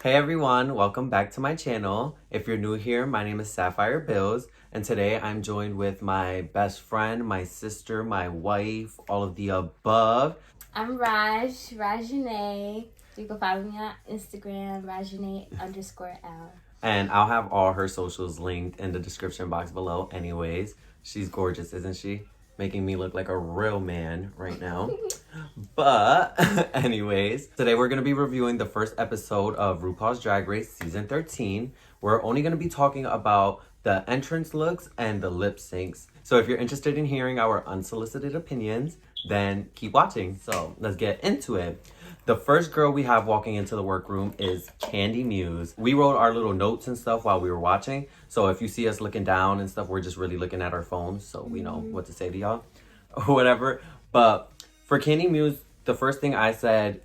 Hey everyone, welcome back to my channel. If you're new here, my name is Sapphire Bills, and today I'm joined with my best friend, my sister, my wife, all of the above. I'm Rajane. You can follow me on Instagram, Rajane_L. And I'll have all her socials linked in the description box below anyways. She's gorgeous, isn't she? Making me look like a real man right now. But anyways, today we're going to be reviewing the first episode of RuPaul's Drag Race Season 13. We're only going to be talking about the entrance looks and the lip syncs. So if you're interested in hearing our unsolicited opinions, then keep watching. So let's get into it. The first girl we have walking into the workroom is Candy Muse. We wrote our little notes and stuff while we were watching. So if you see us looking down and stuff, we're just really looking at our phones. So we know what to say to y'all or whatever. But for Candy Muse, the first thing I said,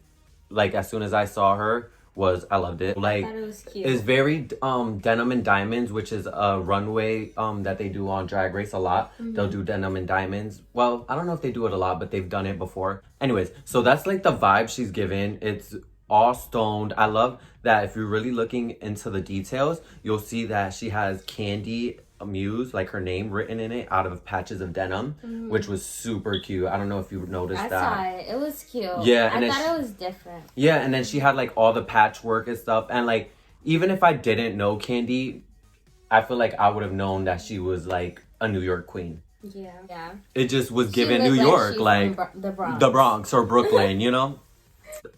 like as soon as I saw her, was I loved it. Like, I thought it was cute. It's very denim and diamonds, which is a runway that they do on Drag Race a lot. They'll do denim and diamonds. Well, I don't know if they do it a lot, but they've done it before. Anyways, so that's like the vibe she's given. It's all stoned. I love that if you're really looking into the details, you'll see that she has Candy Muse, like her name written in it, out of patches of denim, which was super cute. I don't know if you noticed that. I saw it. It was cute. Yeah, I thought it was different. Yeah, and then she had like all the patchwork and stuff. And like, even if I didn't know Candy, I feel like I would have known that she was like a New York queen. Yeah. It just was She given looked New York, she's like from the Bronx. the Bronx or Brooklyn, you know?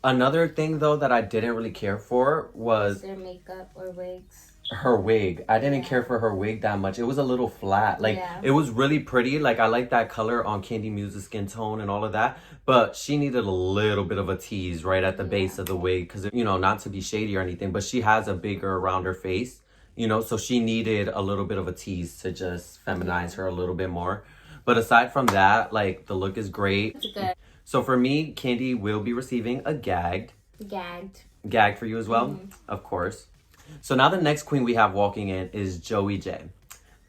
Another thing though that I didn't really care for was their makeup or wigs. her wig. I didn't care for her wig that much. It was a little flat. Like, it was really pretty. Like, I like that color on Candy Muse's skin tone and all of that. But she needed a little bit of a tease right at the base of the wig. Because, you know, not to be shady or anything, but she has a bigger, rounder face. You know, so she needed a little bit of a tease to just feminize her a little bit more. But aside from that, like, the look is great. It's good. So for me, Candy will be receiving a gagged. Gagged for you as well? Of course. So now the next queen we have walking in is Joey J.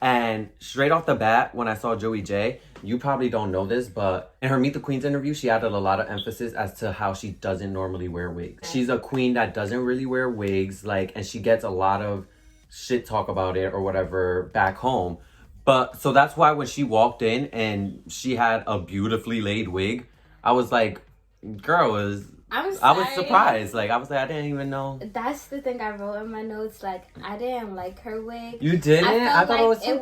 And straight off the bat, when I saw Joey J, you probably don't know this, but in her Meet the Queens interview, she added a lot of emphasis as to how she doesn't normally wear wigs. She's a queen that doesn't really wear wigs, like, and she gets a lot of shit talk about it or whatever back home. But so that's why when she walked in and she had a beautifully laid wig, I was like, girl, I was surprised. Like, I was like, I didn't even know. That's the thing I wrote in my notes. Like, I didn't like her wig. You didn't? I thought like it was so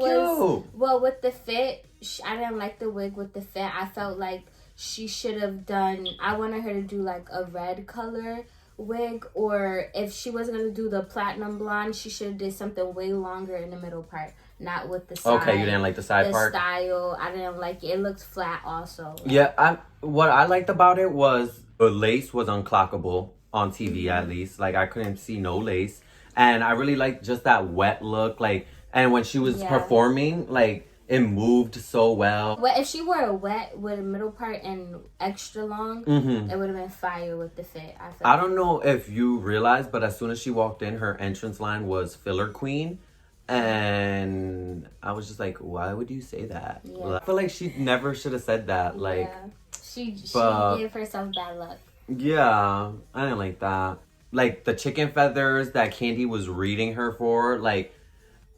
cute. Well, with the fit, I didn't like the wig with the fit. I felt like she should have done, I wanted her to do like a red color wig, or if she wasn't going to do the platinum blonde, she should have did something way longer in the middle part. Not with the side. Okay, you didn't like the side part? The style, I didn't like it. It looked flat also. Yeah, what I liked about it was the lace was unclockable on TV at least. Like, I couldn't see no lace. And I really liked just that wet look. Like, and when she was performing, like, it moved so well. Well, if she wore a wet with a middle part and extra long, it would have been fire with the fit. I don't know if you realized, but as soon as she walked in, her entrance line was Filler Queen. And I was just like, why would you say that? Yeah. I feel like she never should have said that. Like, she gave herself bad luck. Yeah, I didn't like that. Like, the chicken feathers that Candy was reading her for, like,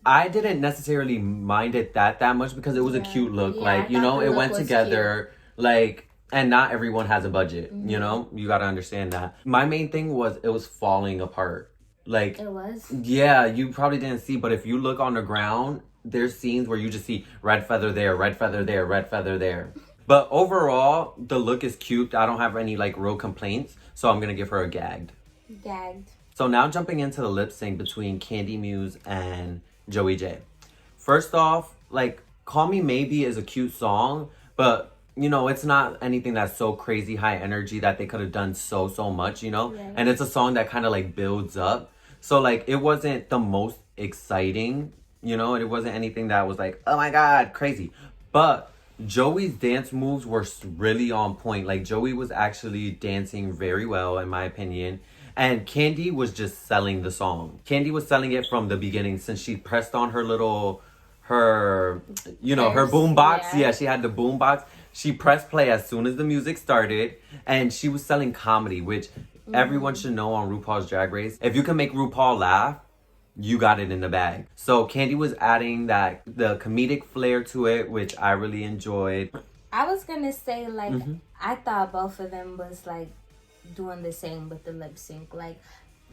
I didn't necessarily mind it that much because it was a cute look. Like, you know, it went together. Cute. Like, and not everyone has a budget, you know? You gotta understand that. My main thing was it was falling apart. Like, it was? Yeah, you probably didn't see, but if you look on the ground, there's scenes where you just see red feather there, red feather there, red feather there. But overall, the look is cute. I don't have any, like, real complaints, so I'm gonna give her a gagged. So now jumping into the lip sync between Candy Muse and Joey J. First off, like, Call Me Maybe is a cute song, but, you know, it's not anything that's so crazy high energy that they could have done so much, you know? Yeah. And it's a song that kind of, like, builds up. So, like, it wasn't the most exciting, you know? And it wasn't anything that was like, oh my God, crazy. But Joey's dance moves were really on point. Like, Joey was actually dancing very well, in my opinion. And Candy was just selling the song. Candy was selling it from the beginning since she pressed on her boom box. Yeah, she had the boom box. She pressed play as soon as the music started. And she was selling comedy, which Everyone should know on RuPaul's Drag Race, if you can make RuPaul laugh, you got it in the bag. So Candy was adding the comedic flair to it, which I really enjoyed. I was gonna say, like, I thought both of them was like doing the same with the lip sync, like,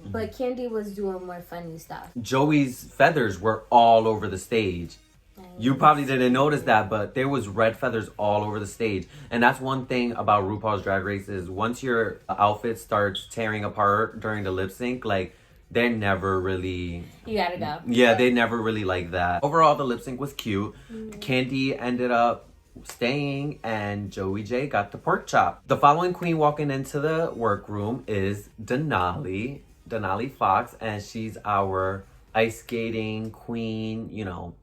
but Candy was doing more funny stuff. Joey's feathers were all over the stage. You probably didn't notice that, but there was red feathers all over the stage. And that's one thing about RuPaul's Drag Race is once your outfit starts tearing apart during the lip sync, like, they're never really... You gotta go. Yeah, they never really like that. Overall, the lip sync was cute. Candy ended up staying and Joey J got the pork chop. The following queen walking into the workroom is Denali Fox, and she's our ice skating queen, you know,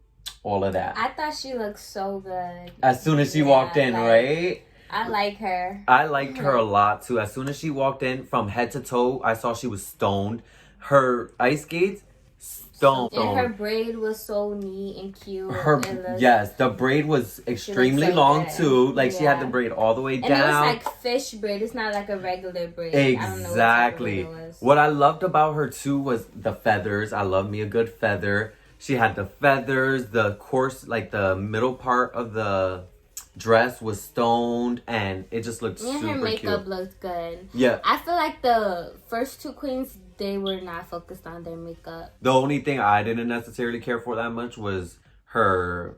all of that. I thought she looked so good. As soon as she walked in, like, right? I like her. I liked her a lot too. As soon as she walked in, from head to toe, I saw she was stoned. Her ice skates, stoned. And her braid was so neat and cute. Yes, the braid was extremely so long good. too. Like she had the braid all the way and down. And it was like fish braid. It's not like a regular braid. Exactly. I don't know what I loved about her too was the feathers. I love me a good feather. She had the feathers, the course, like the middle part of the dress was stoned, and it just looked super cute. And her makeup looked good. Yeah. I feel like the first two queens, they were not focused on their makeup. The only thing I didn't necessarily care for that much was her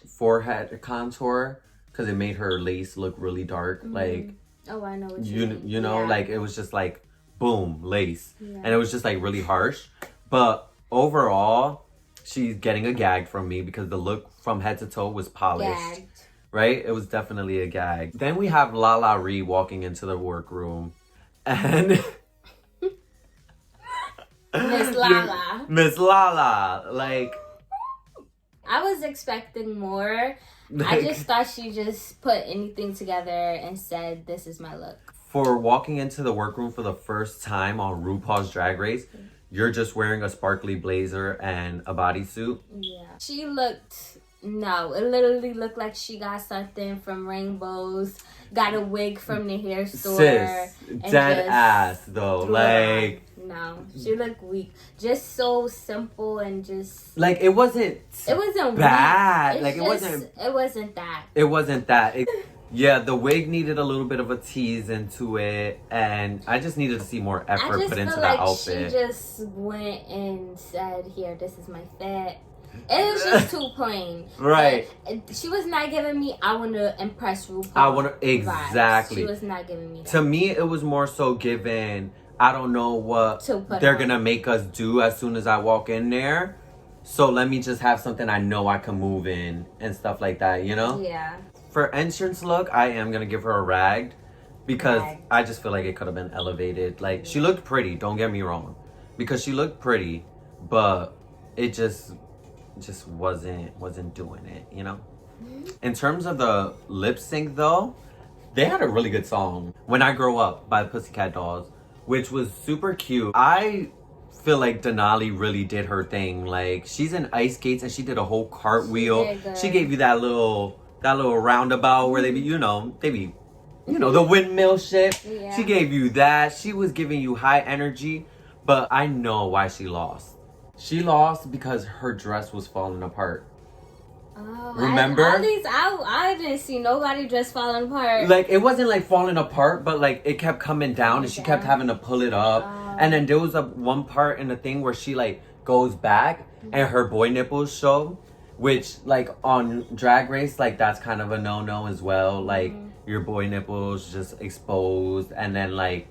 forehead contour, because it made her lace look really dark. Like, oh, I know what you mean. You know, like it was just like boom, lace, yeah. and it was just like really harsh. But overall, she's getting a gag from me because the look from head to toe was polished. Gagged. Right? It was definitely a gag. Then we have Lala Ree walking into the workroom, and Miss Lala. Miss Lala, like, I was expecting more. I just thought she just put anything together and said, "This is my look." For walking into the workroom for the first time on RuPaul's Drag Race, you're just wearing a sparkly blazer and a bodysuit. Yeah. She looked... No, it literally looked like she got something from Rainbows, got a wig from the hair store. Sis, dead ass though. Like, no, she looked weak. Just so simple and just like it wasn't bad. Like it wasn't that. It wasn't that. Yeah, the wig needed a little bit of a tease into it, and I just needed to see more effort put into that outfit. She just went and said, "Here, this is my fit." It was just too plain. Right. She was not giving me, I want to impress RuPaul. I want to, exactly. Vibes. She was not giving me that. To me, it was more so given, I don't know what they're going to make us do as soon as I walk in there. So let me just have something I know I can move in and stuff like that, you know? Yeah. For entrance look, I am going to give her a ragged because I just feel like it could have been elevated. Like, she looked pretty, don't get me wrong. Because she looked pretty, but it just wasn't doing it, you know? In terms of the lip sync though, they had a really good song, When I Grow Up by the Pussycat Dolls, which was super cute. I feel like Denali really did her thing. Like, she's in ice skates and she did a whole cartwheel. She gave you that little roundabout where they be, the windmill shit. Yeah. She gave you that. She was giving you high energy, but I know why she lost. She lost because her dress was falling apart. Oh, remember? I didn't see nobody dress falling apart. Like, it wasn't like falling apart, but like it kept coming down and she kept having to pull it up. And then there was one part in the thing where she like goes back and her boy nipples show, which like on Drag Race, like that's kind of a no-no as well. Like your boy nipples just exposed and then like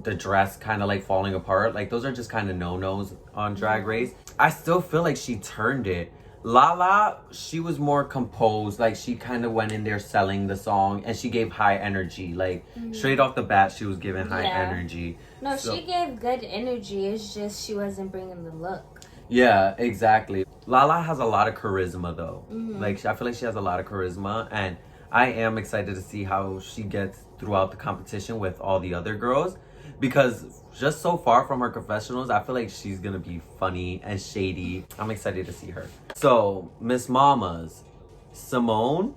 the dress kind of like falling apart. Like those are just kind of no-nos on Drag Race. I still feel like she turned it. Lala, she was more composed. Like she kind of went in there selling the song and she gave high energy. Like straight off the bat, she was giving high energy. No, she gave good energy. It's just she wasn't bringing the look. Yeah, exactly. Lala has a lot of charisma though. Like I feel like she has a lot of charisma, and I am excited to see how she gets throughout the competition with all the other girls. Because just so far from her confessionals, I feel like she's gonna be funny and shady. I'm excited to see her. So, Miss Mamas, Simone,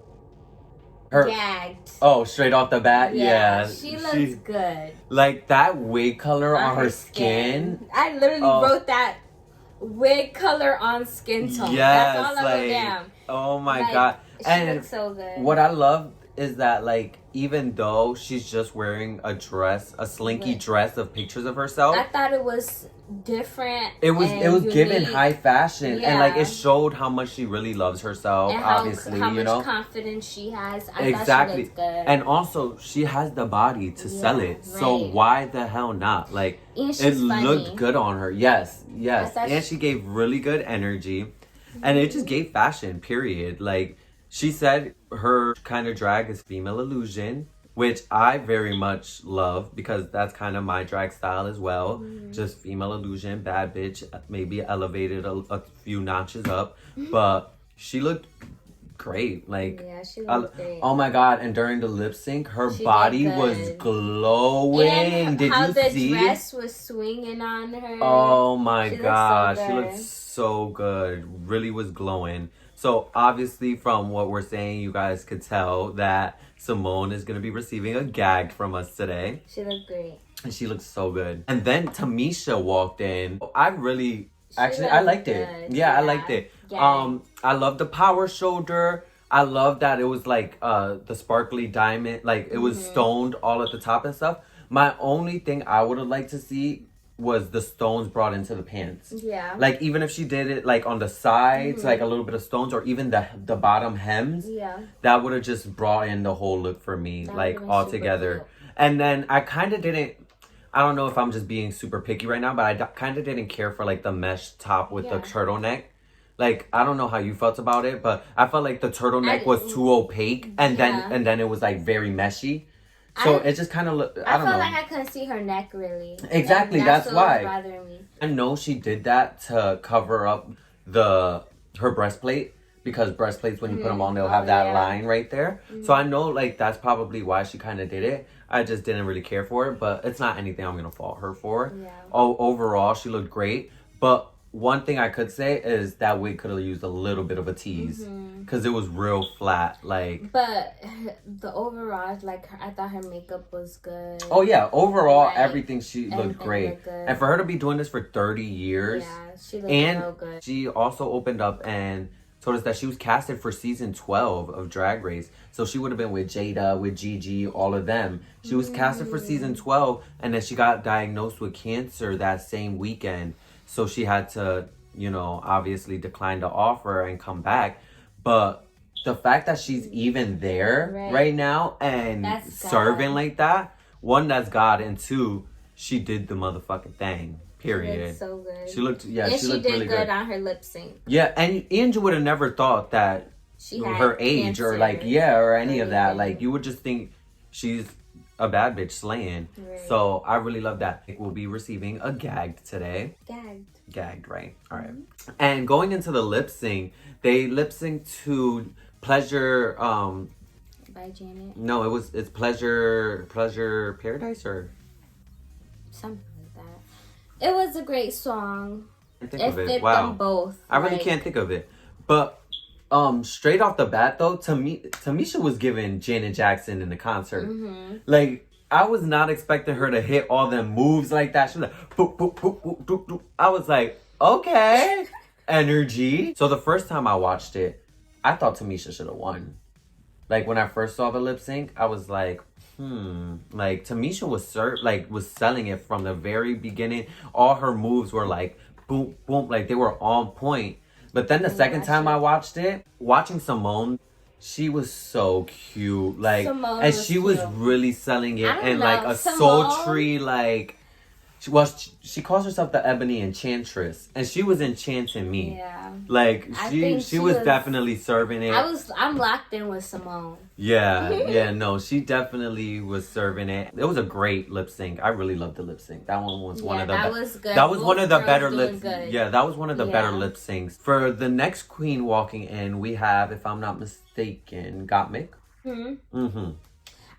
Gagged. Oh, straight off the bat? Yeah. She looks good. Like, that wig color on her skin. I literally wrote that. Wig color on skin tone. Yes, that's all I wrote down. Oh my god. She looks so good. What I love is that, like, even though she's just wearing a dress, a slinky dress of pictures of herself, I thought it was different. It was unique. given high fashion, and like it showed how much she really loves herself. And obviously, how you know, much confidence she has. I exactly. thought she looked good. And also, she has the body to sell it. Right. So why the hell not? Like, it looked good on her. Yes, and she gave really good energy, and it just gave fashion. Period. Like, she said her kind of drag is female illusion, which I very much love because that's kind of my drag style as well. Just female illusion, bad bitch, maybe elevated a few notches up. But she looked great. Like, yeah, she looked great. Oh my god, and during the lip sync, her body was glowing. And did you see? How the dress was swinging on her. Oh my god, she looked so good. Really was glowing. So obviously from what we're saying, you guys could tell that Simone is going to be receiving a Gagged from us today. She looked great. And she looked so good. And then Tamisha walked in. I liked it. Yeah, I liked it. I love the power shoulder. I love that it was like the sparkly diamond. Like it was stoned all at the top and stuff. My only thing I would have liked to see was the stones brought into the pants. Yeah. Like, even if she did it, like, on the sides, like, a little bit of stones, or even the bottom hems. Yeah. That would have just brought in the whole look for me, like, all together. And then I kind of didn't, I don't know if I'm just being super picky right now, but I kind of didn't care for, like, the mesh top with the turtleneck. Like, I don't know how you felt about it, but I felt like the turtleneck was too opaque, and then it was, like, very meshy. So it just kind of looked, I don't know. I felt like I couldn't see her neck really. Exactly, that's why. Bothering me. I know she did that to cover up her breastplate, because breastplates, when you put them on, they'll have that line right there. So I know, like, that's probably why she kind of did it. I just didn't really care for it, but it's not anything I'm going to fault her for. Yeah. Overall, she looked great. But one thing I could say is that wig could have used a little bit of a tease, because it was real flat. Like, but the overall, like, I thought her makeup was good. Oh yeah, overall everything looked great. And for her to be doing this for 30 years, she looked real good. She also opened up and told us that she was casted for season 12 of Drag Race. So she would have been with Jada, with Gigi, all of them. She was casted for season 12, and then she got diagnosed with cancer that same weekend. So she had to, you know, obviously decline the offer and come back. But the fact that she's even there right now and serving like that, one, that's God, and two, she did the motherfucking thing. Period. She looked so good. She looked, and she looked really good. She did good on her lip sync. Yeah, and Angel would have never thought that she had her age cancer, or like, or any of that. Like, you would just think she's a bad bitch slaying. Right. So I really love that. We'll be receiving a Gagged today. Gagged, right? All right. And going into the lip sync, they lip synced to Pleasure. By Janet. No, it's Pleasure Paradise or something like that. It was a great song. It fit them both. I really can't think of it, but. Straight off the bat though, Tamisha was giving Janet Jackson in the concert. Like, I was not expecting her to hit all them moves like that. She was like, boop, boop, boop, boop, boop, boop. I was like, okay, energy. So the first time I watched it, I thought Tamisha should have won. Like, when I first saw the lip sync, I was like, like, Tamisha was selling it from the very beginning. All her moves were like, boom, boom, like they were on point. But then the second time I watched it, watching Simone, she was so cute. Like, and she was really selling it in like a sultry, like, she calls herself the Ebony Enchantress, and she was enchanting me. Yeah. Like, she was definitely serving it. I'm locked in with Simone. Yeah, no, she definitely was serving it. It was a great lip sync. I really loved the lip sync. That one was one of the that was good. That was one of the better lip. Yeah, that was one of the better lip syncs. For the next queen walking in, we have, if I'm not mistaken, Gagged.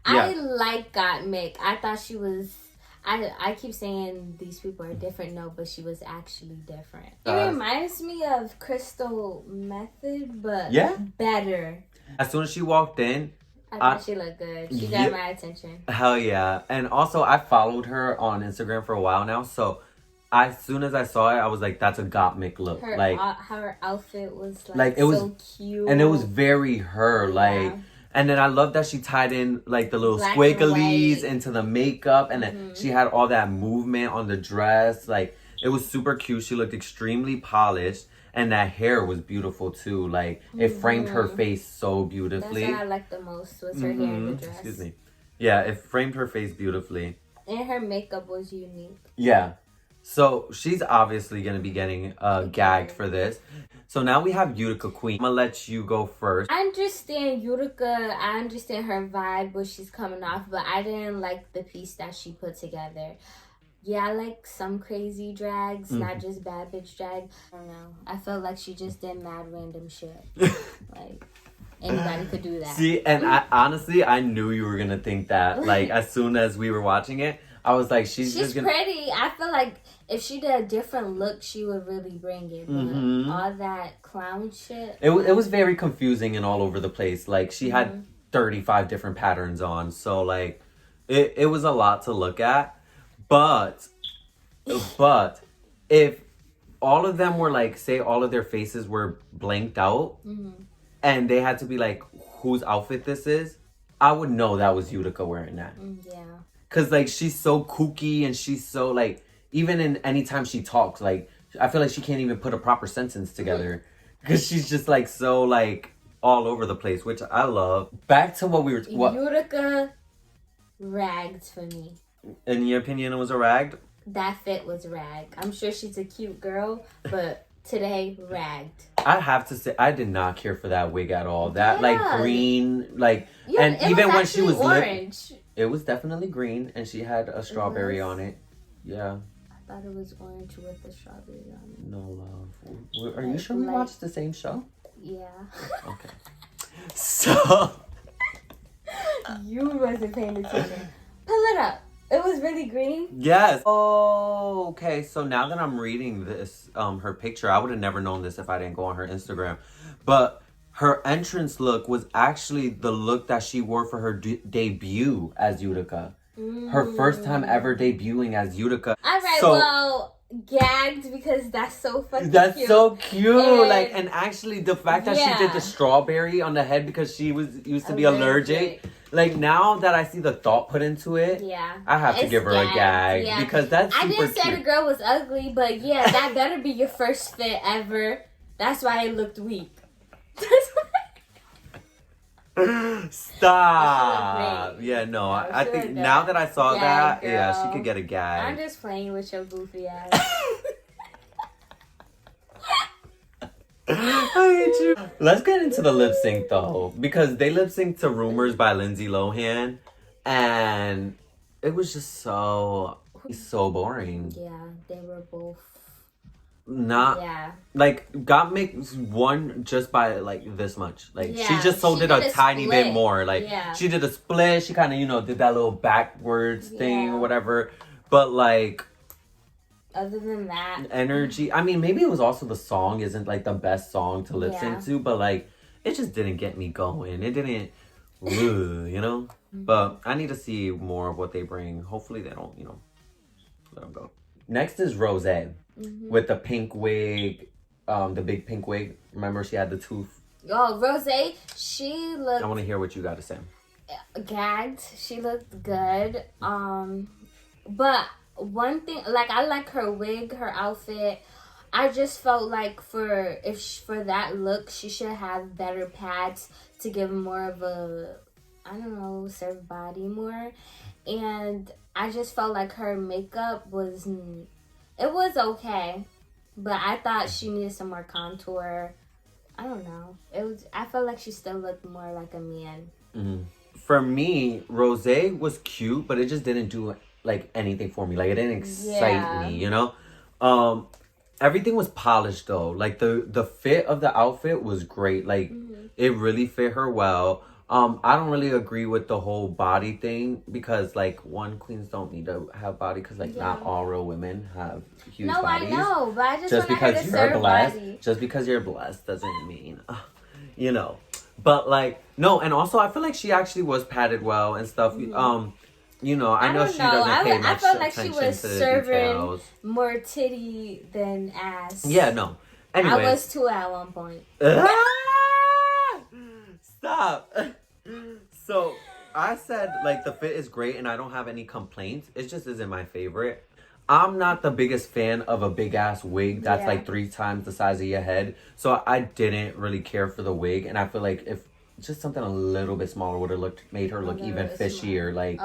I like Gagged. I thought she was. I keep saying these people are different, no, but she was actually different. It reminds me of Crystal Method, but better. As soon as she walked in, I thought she looked good. She got my attention. Hell yeah. And also, I followed her on Instagram for a while now, so as soon as I saw it, I was like, that's a gottmik look. Her, like her outfit was like it was so cute. And it was very her. Yeah. Like, and then I love that she tied in like the little Black squigglies into the makeup, and then she had all that movement on the dress. Like, it was super cute. She looked extremely polished. And that hair was beautiful too. Like, it framed her face so beautifully. That's what I liked the most was her hair in the dress. Excuse me. Yeah, it framed her face beautifully. And her makeup was unique. Yeah. So she's obviously going to be getting gagged for this. So now we have Utica Queen. I'm going to let you go first. I understand Utica. I understand her vibe, what she's coming off. But I didn't like the piece that she put together. Yeah, I like some crazy drags, not just bad bitch drag. I don't know. I felt like she just did mad random shit. Like, anybody could do that. See, and I honestly, I knew you were going to think that. Like, as soon as we were watching it, I was like, she's just gonna... pretty. I feel like if she did a different look, she would really bring it. But all that clown shit. It was very confusing and all over the place. Like, she had 35 different patterns on. So, like, it was a lot to look at. But if all of them were like, say all of their faces were blanked out and they had to be like, whose outfit this is, I would know that was Utica wearing that. Yeah. Cause like, she's so kooky and she's so like, even in anytime she talks, like, I feel like she can't even put a proper sentence together. Cause she's just like, so like all over the place, which I love. Back to what we were... Utica ragged for me. In your opinion, it was a rag? That fit was rag. I'm sure she's a cute girl, but today, ragged. I have to say, I did not care for that wig at all. That, like, green, like... Yeah, and even when she was orange. It was definitely green, and she had a strawberry on it. Yeah. I thought it was orange with the strawberry on it. No, love. Are you sure we watched the same show? Yeah. Okay. So... You wasn't paying attention. Pull it up. It was really green? Yes. Oh, okay. So now that I'm reading this, her picture, I would have never known this if I didn't go on her Instagram. But her entrance look was actually the look that she wore for her debut as Utica. Her first time ever debuting as Utica. All right, well, gagged because that's so fucking cute. That's so cute. And actually the fact that she did the strawberry on the head because she used to be allergic. Like, now that I see the thought put into it, I have to give her a gag because that's super cute. I didn't say the girl was ugly, but yeah, that better be your first fit ever. That's why it looked weak. Stop. Yeah, no, I think now that I saw that, girl. yeah, she could get a gag. I'm just playing with your goofy ass. I hate you. Let's get into the lip sync though, because they lip synced to Rumors by Lindsay Lohan, and it was just so boring. Yeah, they were both like Gottmik won just by like this much. Like she just sold it a tiny split. bit more. Like she did a split. She kind of did that little backwards thing or whatever. But like, other than that, energy. I mean, maybe it was also the song isn't like the best song to lip sync to, but like it just didn't get me going. It didn't, But I need to see more of what they bring. Hopefully they don't, let them go. Next is Rose with the pink wig, the big pink wig. Remember, she had the tooth. Oh, Rose, she looked... I want to hear what you got to say. Gagged. She looked good. But one thing, like, I like her wig, her outfit. I just felt like for that look, she should have better pads to give more of a, I don't know, serve body more. And I just felt like her makeup was okay, but I thought she needed some more contour. I don't know. I felt like she still looked more like a man. Mm-hmm. For me, Rose was cute, but it just didn't do like anything for me. Like, it didn't excite me, Everything was polished though. Like the fit of the outfit was great. Like it really fit her well. I don't really agree with the whole body thing because like queens don't need to have body because like not all real women have huge bodies. No, I know, but I just because want her to serve body. Just because you're blessed doesn't mean, But like, no, and also I feel like she actually was padded well and stuff. You know, I know don't she know. doesn't pay I much felt like she attention was to the serving details. more titty than ass. Yeah, no. I Anyways. was too at one point. Stop. So I said like the fit is great and I don't have any complaints. It just isn't my favorite. I'm not the biggest fan of a big ass wig that's like 3 times the size of your head. So I didn't really care for the wig, and I feel like if just something a little bit smaller would have made her look even fishier. Like,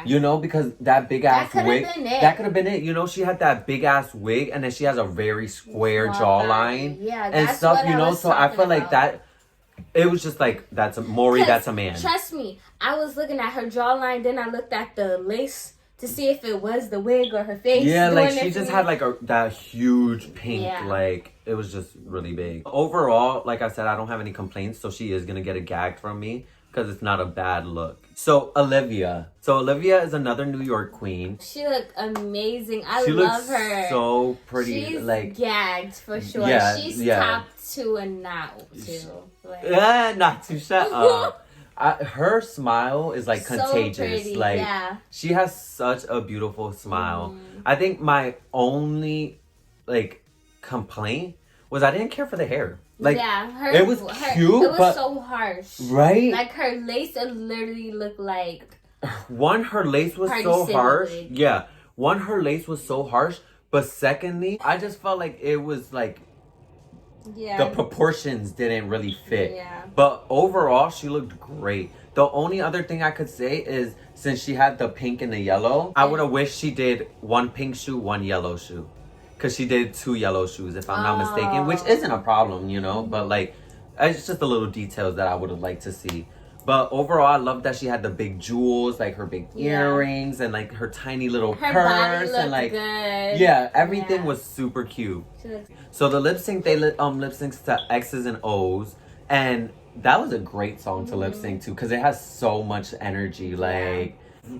you know, because that big ass wig, that could have been it. You know, she had that big ass wig, and then she has a very square jawline, and stuff. You know, so I feel like that. It was just like that's a Maury, that's a man. Trust me, I was looking at her jawline, then I looked at the lace to see if it was the wig or her face. Yeah, like she just had like that huge pink, like it was just really big. Overall, like I said, I don't have any complaints, so she is gonna get a gag from me because it's not a bad look. So Olivia is another New York queen. She looked amazing. I love her. So pretty. She's like gagged for sure. Yeah, she's top 2 and now too. Like, not too shut up. Her smile is like contagious. So pretty, like she has such a beautiful smile. I think my only like complaint was I didn't care for the hair. Like it was cute, it was so harsh. Right? Like her lace literally looked like her lace was so harsh. Wig. Yeah. Her lace was so harsh, but secondly, I just felt like it was like the proportions didn't really fit. Yeah. But overall, she looked great. The only other thing I could say is since she had the pink and the yellow, I would have wished she did 1 pink shoe, 1 yellow shoe. Because she did 2 yellow shoes, if I'm not mistaken, which isn't a problem, you know. But like, it's just the little details that I would have liked to see. But overall, I love that she had the big jewels, like her big earrings and like her tiny little purse and like everything was super cute. So the lip sync, they lip syncs to X's and O's, and that was a great song to lip sync to because it has so much energy. Like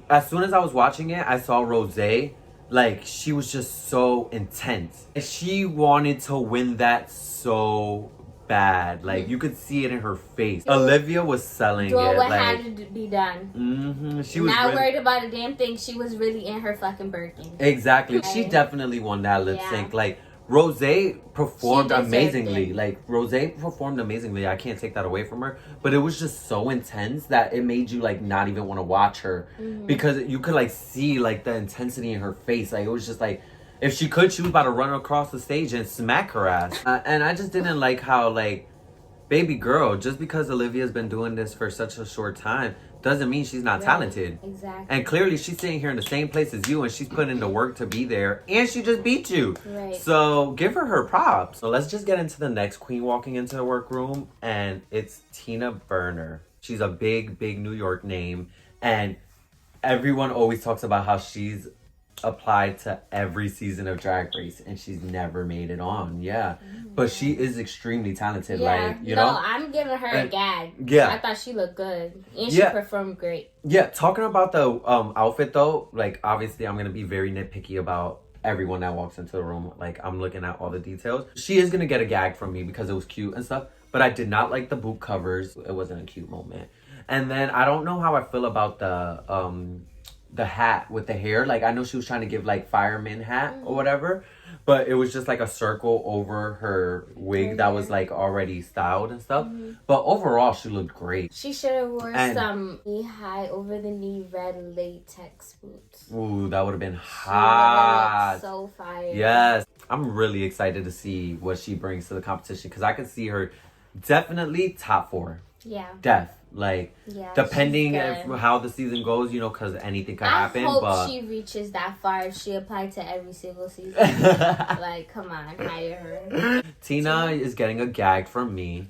as soon as I was watching it, I saw Rosé. Like she was just so intense. She wanted to win that so bad. Like you could see it in her face. Olivia was selling it. What like, had to be done. She was not worried about a damn thing. She was really in her fucking Birkin. Exactly. Okay. She definitely won that lip sync. Like Rosé performed amazingly. Like Rosé performed amazingly. I can't take that away from her. But it was just so intense that it made you like not even want to watch her because you could like see like the intensity in her face. Like it was just like. If she could, she was about to run across the stage and smack her ass. And I just didn't like how, like, baby girl, just because Olivia's been doing this for such a short time, doesn't mean she's not talented. Exactly. And clearly she's sitting here in the same place as you and she's putting in the work to be there. And she just beat you. Right. So give her props. So let's just get into the next queen walking into the workroom. And it's Tina Berner. She's a big New York name. And everyone always talks about how she's applied to every season of Drag Race and she's never made it on. But she is extremely talented. Like you know, I'm giving her a gag. I thought she looked good and she performed great. Talking about the outfit though, like obviously I'm gonna be very nitpicky about everyone that walks into the room. Like I'm looking at all the details. She is gonna get a gag from me because it was cute and stuff, but I did not like the boot covers. It wasn't a cute moment. And then I don't know how I feel about the hat with the hair. Like I know she was trying to give like fireman hat or whatever, but it was just like a circle over her wig that was like already styled and stuff. But overall she looked great. She should have worn some knee-high over the knee red latex boots. Ooh, that would have been hot. So fire. Yes, I'm really excited to see what she brings to the competition because I could see her definitely top 4. Like depending on how the season goes, you know, because anything could happen. I hope but she reaches that far if she applied to every single season. Like, come on, hire her. Tina is getting a gag from me.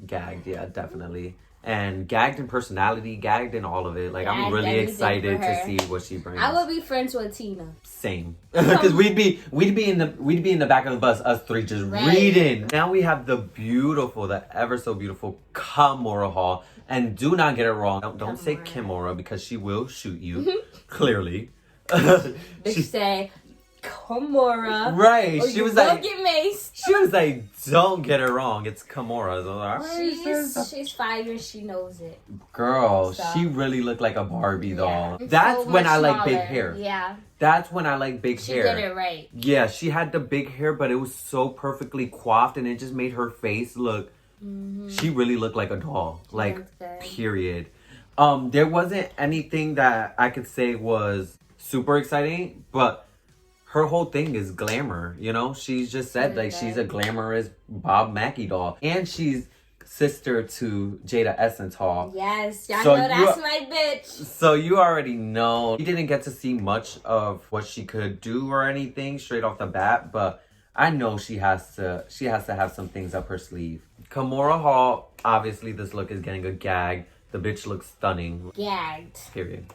Gagged, yeah, definitely. And gagged in personality, gagged in all of it. Like I'm really excited to see what she brings. I would be friends with Tina. Same, because we'd be in the back of the bus, us 3 just reading. Now we have the ever so beautiful Kimora Hall. And do not get it wrong. Don't say Kimora because she will shoot you. Clearly. She say Kimora. Right. Or She you was will like, get maced. she was like, don't get her wrong. It's Kimura. So I was like, She's fire and she knows it. girl, So. she really looked like a Barbie doll. Yeah. That's So when much I like big smaller. hair. Yeah. That's when I like big She hair. did it right. Yeah, she had the big hair, but it was so perfectly coiffed and it just made her face look, she really looked like a doll. Like, period. There wasn't anything that I could say was super exciting, but her whole thing is glamour, you know? She's just said, like, she's a glamorous Bob Mackie doll. And she's sister to Jada Essence Hall. Yes, y'all So know that's my bitch. So you already know. You didn't get to see much of what she could do or anything straight off the bat, but I know she has to have some things up her sleeve. Kimora Hall, obviously this look is getting a gag. The bitch looks stunning. Gagged. Period.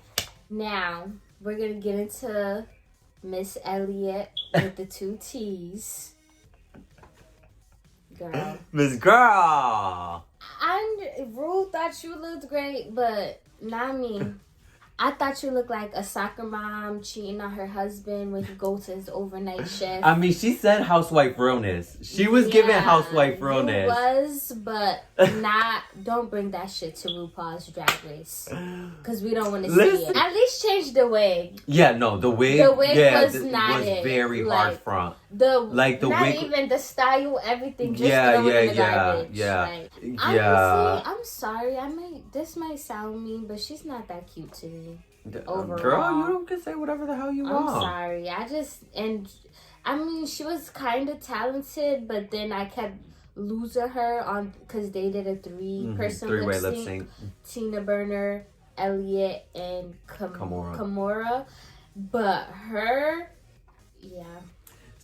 Now, we're gonna get into Miss Elliott with the 2 T's. Girl. Miss Girl! Rue thought you looked great, but not me. I thought you looked like a soccer mom cheating on her husband when he goes to his overnight shift. I mean, she said housewife realness. She was giving housewife realness. Was, but not. Don't bring that shit to RuPaul's Drag Race, because we don't want to see it. At least change the wig. Yeah, no, the wig. The wig was not. Was very hard front. The wig. Not even the style, everything. Just throw it in the garbage. Yeah. Honestly, I'm sorry. This might sound mean, but she's not that cute to me. Overall. Girl, you can say whatever the hell you want. I'm sorry. I mean, she was kind of talented, but then I kept losing her on because they did a three-way lip sync. Tina, Berner, Elliott, and Kimora. But her, yeah.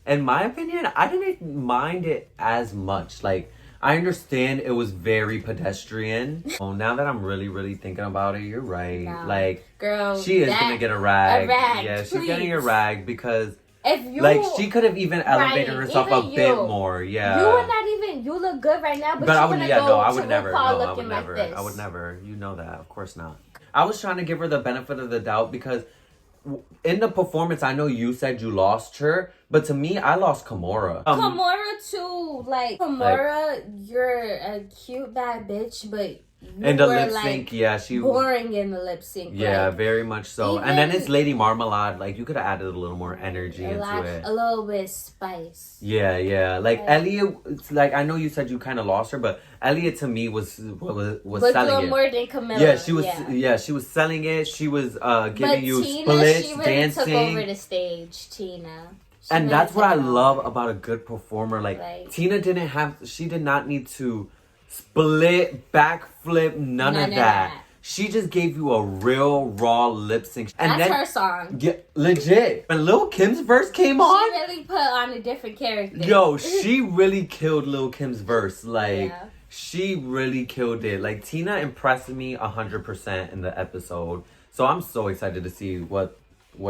In my opinion, I didn't mind it as much. Like, I understand it was very pedestrian. Oh, now that I'm really, really thinking about it, you're right. No. Like, girl, she is gonna get a rag. Yeah, please. she's getting a rag because, if you, like, she could have even elevated herself a bit more. Yeah, you would not even. You look good right now, but I would. Yeah, no, I would never. No, I would never. I would never. You know that, of course not. I was trying to give her the benefit of the doubt because in the performance, I know you said you lost her, but to me, I lost Kimora. Kimora too. Like, Kimora, you're a cute bad bitch, but in the lip sync, she boring in the lip sync. Yeah, very much so. And then it's Lady Marmalade. Like, you could have added a little more energy into it. A little bit spice. Yeah. Like Elliott, it's like, I know you said you kind of lost her, but Elliott to me was selling it. More than Camilla. Yeah, she was. Yeah, she was selling it. She was giving you Tina, splits, she really dancing. Took over the stage, Tina. And that's what I love about a good performer. Like Tina she did not need to split, backflip, none of that. She just gave you a real raw lip sync. And that's her song. Yeah, legit. When Lil Kim's verse came on, she really put on a different character. Yo, she really killed Lil Kim's verse. Like, she really killed it. Like, Tina impressed me 100% in the episode. So I'm so excited to see what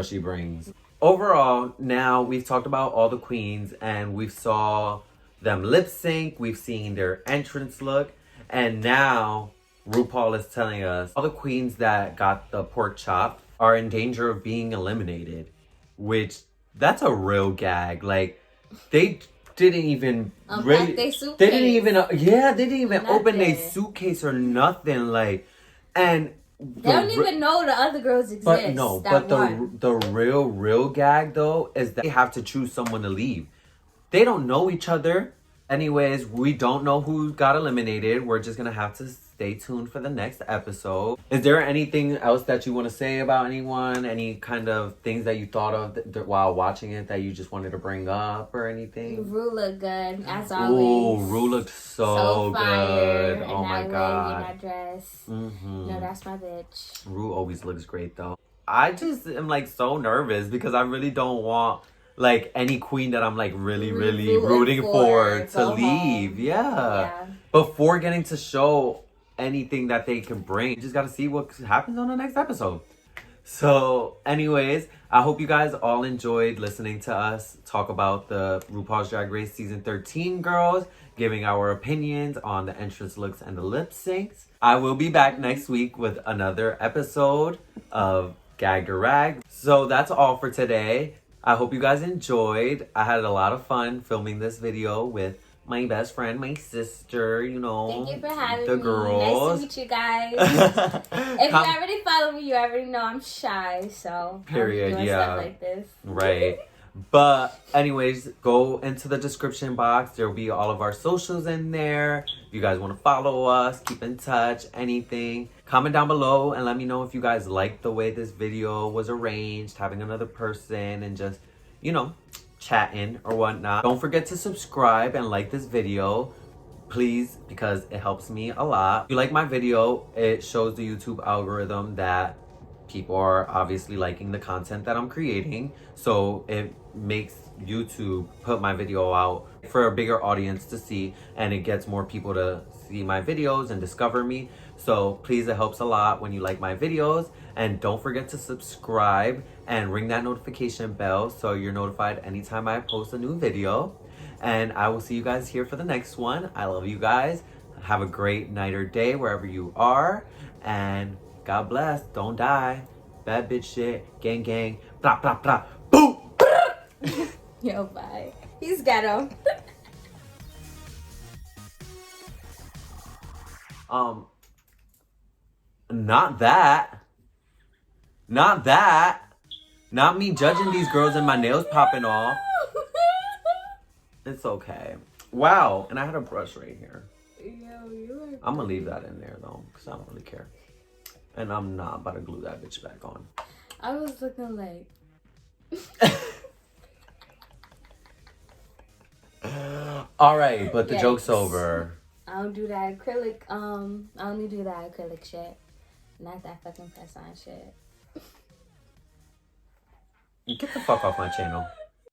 she brings. Overall, now we've talked about all the queens and we've saw them lip sync. We've seen their entrance look. And now RuPaul is telling us all the queens that got the pork chop are in danger of being eliminated. Which, that's a real gag. Like, they didn't even really... They didn't even... they didn't even open their suitcase or nothing. Like, and... They don't even know the other girls exist. But no, the real gag though is that they have to choose someone to leave. They don't know each other. Anyways, we don't know who got eliminated. We're just gonna have to stay tuned for the next episode. Is there anything else that you want to say about anyone? Any kind of things that you thought of while watching it that you just wanted to bring up or anything? Rue looked good, as always. Ooh, Rue looked so good. Oh my God. In that dress. Mm-hmm. No, that's my bitch. Rue always looks great though. I just am like so nervous because I really don't want like any queen that I'm like really rooting for to leave. Yeah. Before getting to show anything that they can bring. You just got to see what happens on the next episode. So anyways, I hope you guys all enjoyed listening to us talk about the RuPaul's Drag Race Season 13 girls, giving our opinions on the entrance looks and the lip syncs. I will be back next week with another episode of Gagged or Rag. So that's all for today. I hope you guys enjoyed. I had a lot of fun filming this video with my best friend, my sister, you know. Thank you for having the me. girls. Nice to meet you guys. If you already follow me, you already know I'm shy, so Period, I'm doing stuff like this. Right. But anyways, go into the description box. There will be all of our socials in there. If you guys want to follow us, keep in touch, anything. Comment down below and let me know if you guys liked the way this video was arranged, having another person and just, you know, chatting or whatnot. Don't forget to subscribe and like this video, please, because it helps me a lot. If you like my video, it shows the YouTube algorithm that people are obviously liking the content that I'm creating, so it makes YouTube put my video out for a bigger audience to see, and it gets more people to see my videos and discover me. So please, it helps a lot when you like my videos, and don't forget to subscribe and ring that notification bell so you're notified anytime I post a new video. And I will see you guys here for the next one. I love you guys. Have a great night or day wherever you are, and God bless. Don't die. Bad bitch shit. Gang gang. Blah blah blah. Boom. Yo, bye. He's ghetto. Not that. Not that. Not me judging these girls and my nails popping off. It's okay. Wow. And I had a brush right here. Yo, you are. I'm gonna leave that in there though, because I don't really care. And I'm not about to glue that bitch back on. I was looking like. All right, but the Yikes. joke's over. I don't do that acrylic. I only do that acrylic shit, not that fucking press on shit. Get the fuck off my channel.